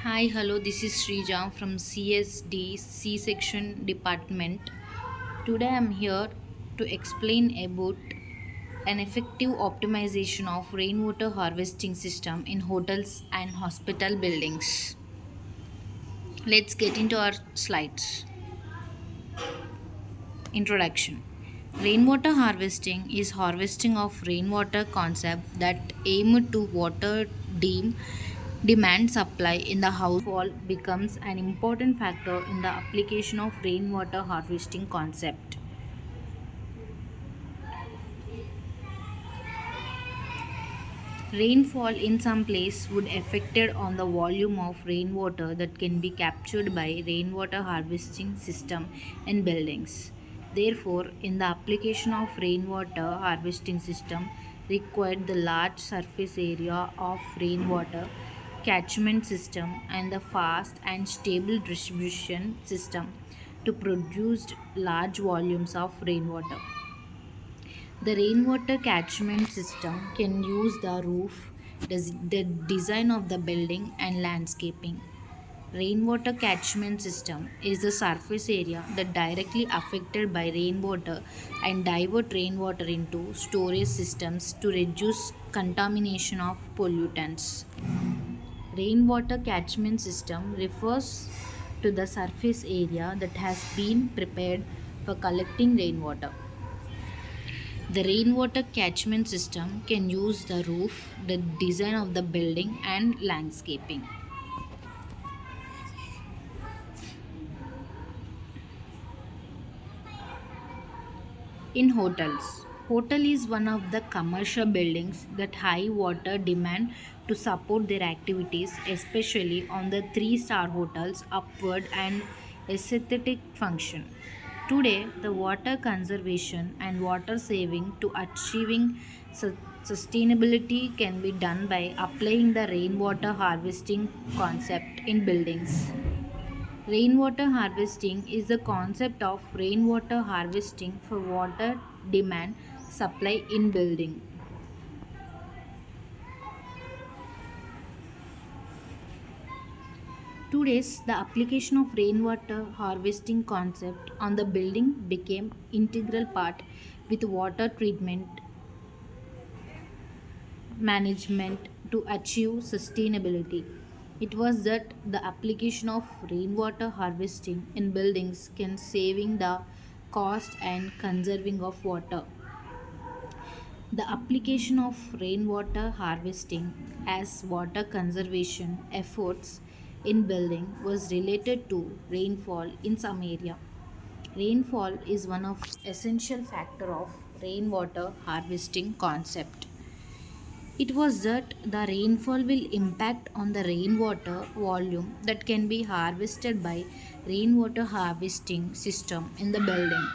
Hi, hello, this is Srija from CSD C section department. Today I'm here to explain about an effective optimization of rainwater harvesting system in hotels and hospital buildings. Let's get into our slides. Introduction. Rainwater harvesting is harvesting of rainwater concept that aim to water deem demand supply in the household becomes an important factor in the application of rainwater harvesting concept. Rainfall in some place would affected on the volume of rainwater that can be captured by rainwater harvesting system in buildings. Therefore, in the application of rainwater harvesting system required the large surface area of rainwater catchment system and the fast and stable distribution system to produce large volumes of rainwater. The rainwater catchment system can use the roof, the design of the building, and landscaping. Rainwater catchment system is the surface area that directly affected by rainwater and divert rainwater into storage systems to reduce contamination of pollutants. Rainwater catchment system refers to the surface area that has been prepared for collecting rainwater. The rainwater catchment system can use the roof, the design of the building, and landscaping. In hotels, hotel is one of the commercial buildings that high water demand to support their activities, especially on the three-star hotels upward and aesthetic function. Today, the water conservation and water saving to achieving sustainability can be done by applying the rainwater harvesting concept in buildings. Rainwater harvesting is the concept of rainwater harvesting for water demand supply in building. Today's the application of rainwater harvesting concept on the building became integral part with water treatment management to achieve sustainability. It was that the application of rainwater harvesting in buildings can saving the cost and conserving of water. The application of rainwater harvesting as water conservation efforts in building was related to rainfall in some area. Rainfall is one of essential factor of rainwater harvesting concept. It was that the rainfall will impact on the rainwater volume that can be harvested by rainwater harvesting system in the building.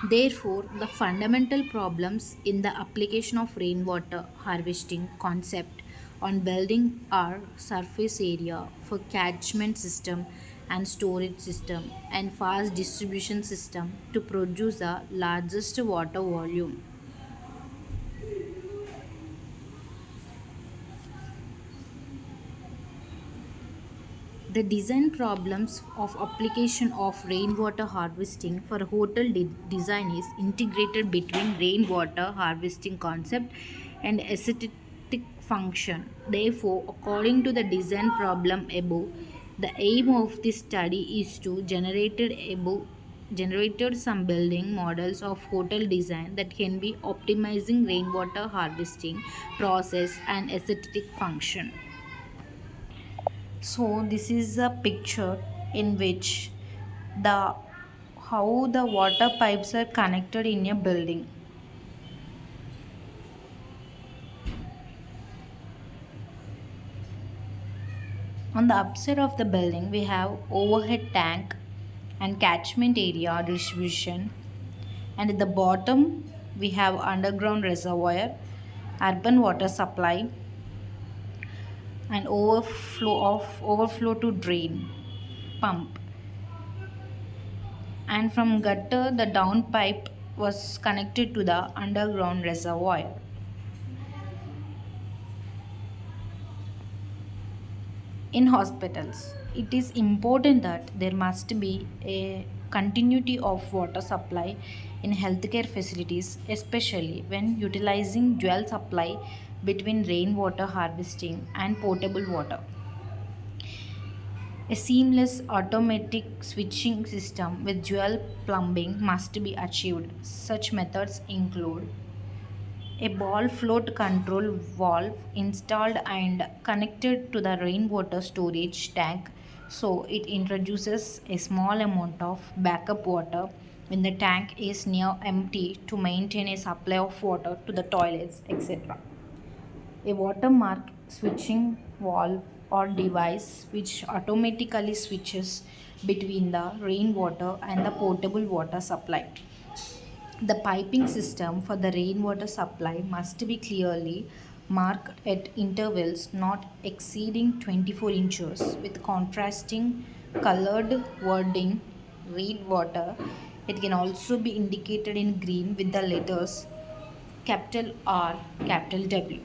Therefore, the fundamental problems in the application of rainwater harvesting concept on building are surface area for catchment system and storage system and fast distribution system to produce the largest water volume. The design problems of application of rainwater harvesting for hotel design is integrated between rainwater harvesting concept and aesthetic function. Therefore, according to the design problem above, the aim of this study is to generated some building models of hotel design that can be optimizing rainwater harvesting process and aesthetic function. So this is a picture in which the how the water pipes are connected in a building. On the upside of the building we have overhead tank and catchment area distribution, and at the bottom we have underground reservoir, urban water supply, and overflow to drain pump, and from gutter the down pipe was connected to the underground reservoir. In hospitals, it is important that there must be a continuity of water supply in healthcare facilities, especially when utilizing dual supply between rainwater harvesting and potable water. A seamless automatic switching system with dual plumbing must be achieved. Such methods include a ball float control valve installed and connected to the rainwater storage tank, so it introduces a small amount of backup water when the tank is near empty to maintain a supply of water to the toilets, etc. A watermark switching valve or device which automatically switches between the rainwater and the potable water supply. The piping system for the rainwater supply must be clearly marked at intervals not exceeding 24 inches with contrasting colored wording. Rainwater. It can also be indicated in green with the letters capital R, capital W.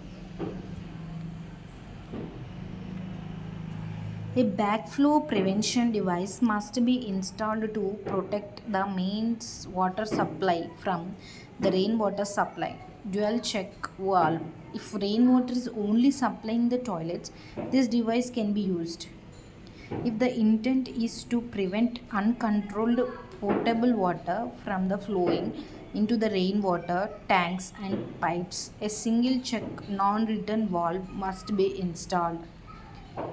A backflow prevention device must be installed to protect the mains water supply from the rainwater supply. Dual check valve. If rainwater is only supplying the toilets, this device can be used. If the intent is to prevent uncontrolled potable water from the flowing into the rainwater tanks and pipes, a single check non-return valve must be installed.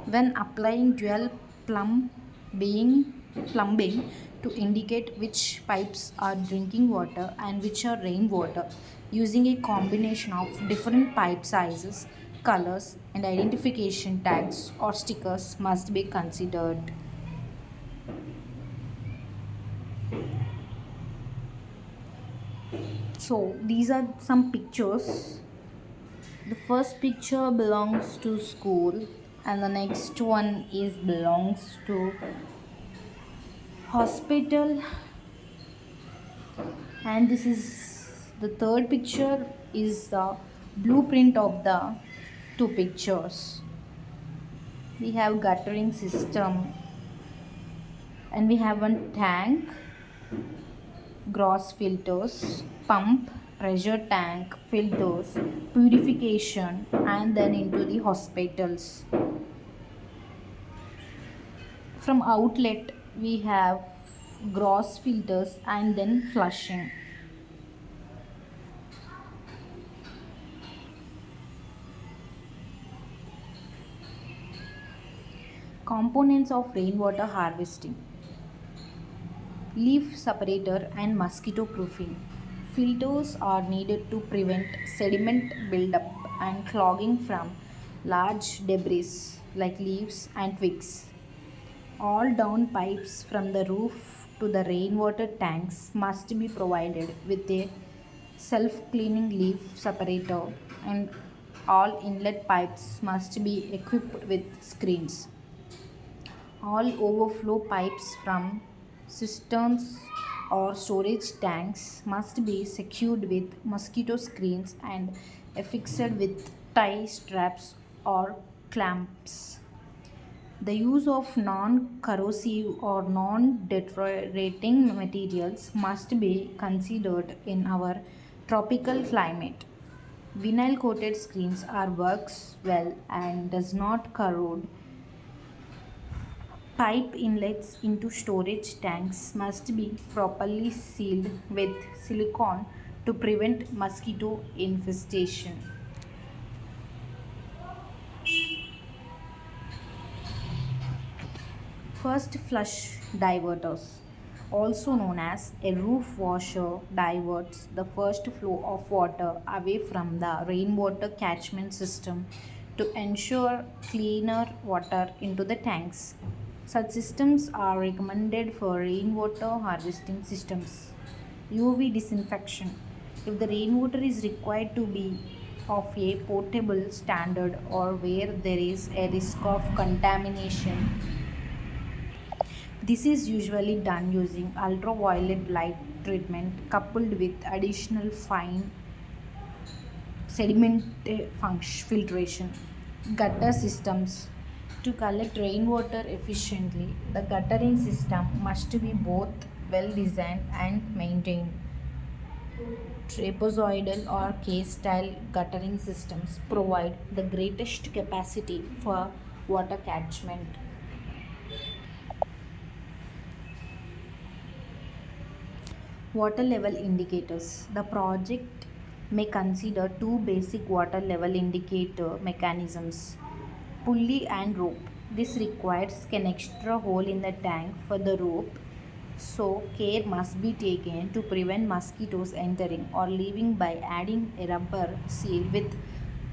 When applying dual plumbing, plumbing to indicate which pipes are drinking water and which are rainwater, using a combination of different pipe sizes, colors, and identification tags or stickers must be considered. So, these are some pictures. The first picture belongs to school, and the next one is belongs to hospital, and this is the third picture is the blueprint of the two pictures. We have guttering system, and we have one tank, gross filters, pump, pressure tank, filters, purification, and then into the hospitals. From outlet, we have gross filters and then flushing. Components of rainwater harvesting: leaf separator and mosquito proofing. Filters are needed to prevent sediment buildup and clogging from large debris like leaves and twigs. All down pipes from the roof to the rainwater tanks must be provided with a self-cleaning leaf separator, and all inlet pipes must be equipped with screens. All overflow pipes from cisterns or storage tanks must be secured with mosquito screens and affixed with tie straps or clamps. The use of non corrosive or non deteriorating materials must be considered in our tropical climate. Vinyl coated screens are works well and does not corrode. Pipe inlets into storage tanks must be properly sealed with silicone to prevent mosquito infestation. First flush diverters, also known as a roof washer, diverts the first flow of water away from the rainwater catchment system to ensure cleaner water into the tanks. Such systems are recommended for rainwater harvesting systems. UV disinfection. If the rainwater is required to be of a potable standard or where there is a risk of contamination, this is usually done using ultraviolet light treatment coupled with additional fine sediment filtration. Gutter systems. To collect rainwater efficiently, the guttering system must be both well designed and maintained. Trapezoidal or case-style guttering systems provide the greatest capacity for water catchment. Water level indicators. The project may consider two basic water level indicator mechanisms, pulley and rope. This requires an extra hole in the tank for the rope, so care must be taken to prevent mosquitoes entering or leaving by adding a rubber seal with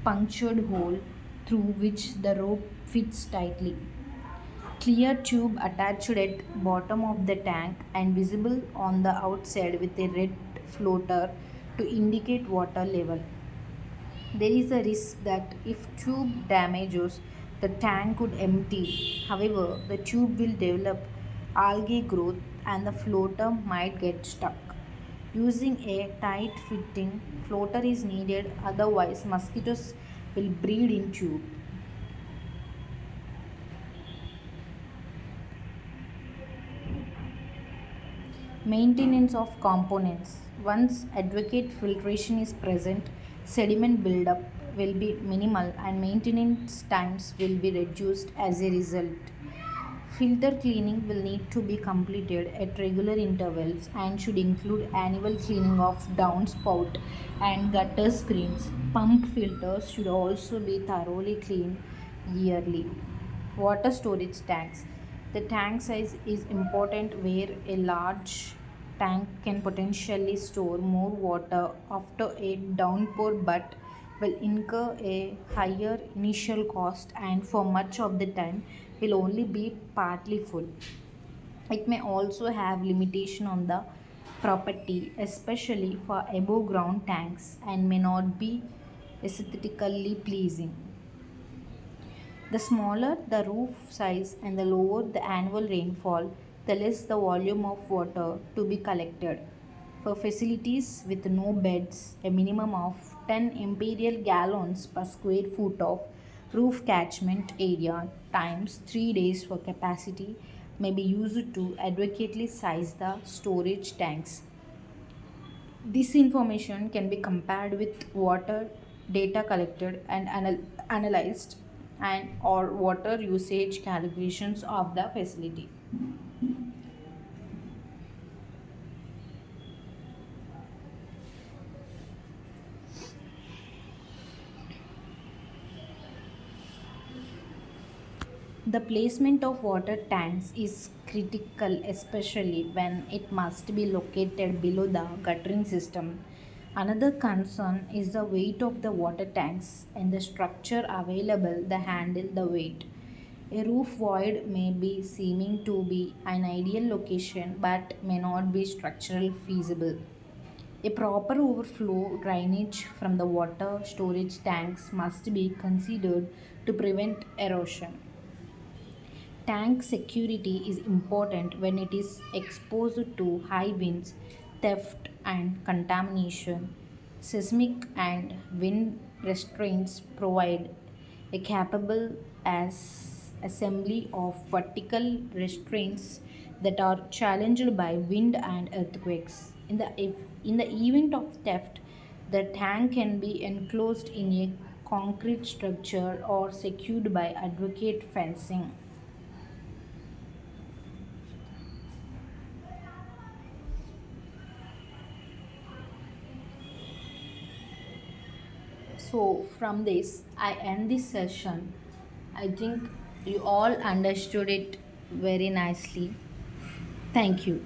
punctured hole through which the rope fits tightly. Clear tube attached at bottom of the tank and visible on the outside with a red floater to indicate water level. There is a risk that if tube damages, the tank could empty. However, the tube will develop algae growth and the floater might get stuck. Using a tight fitting floater is needed, otherwise mosquitoes will breed in tube. Maintenance of components. Once adequate filtration is present, sediment buildup will be minimal and maintenance times will be reduced as a result. Filter cleaning will need to be completed at regular intervals and should include annual cleaning of downspout and gutter screens. Pump filters should also be thoroughly cleaned yearly. Water storage tanks. The tank size is important where a large tank can potentially store more water after a downpour but will incur a higher initial cost and for much of the time will only be partly full. It may also have limitation on the property, especially for above ground tanks, and may not be aesthetically pleasing. The smaller the roof size and the lower the annual rainfall, the less the volume of water to be collected. For facilities with no beds, a minimum of 10 imperial gallons per square foot of roof catchment area times 3 days for capacity may be used to adequately size the storage tanks. This information can be compared with water data collected and analyzed and or water usage calculations of the facility. The placement of water tanks is critical, especially when it must be located below the guttering system. Another concern is the weight of the water tanks and the structure available that handle the weight. A roof void may be seeming to be an ideal location but may not be structural feasible. A proper overflow drainage from the water storage tanks must be considered to prevent erosion. Tank security is important when it is exposed to high winds, theft, and contamination. Seismic and wind restraints provide a capable as assembly of vertical restraints that are challenged by wind and earthquakes. In the event of theft, the tank can be enclosed in a concrete structure or secured by adequate fencing. So, from this, I end this session. I think you all understood it very nicely. Thank you.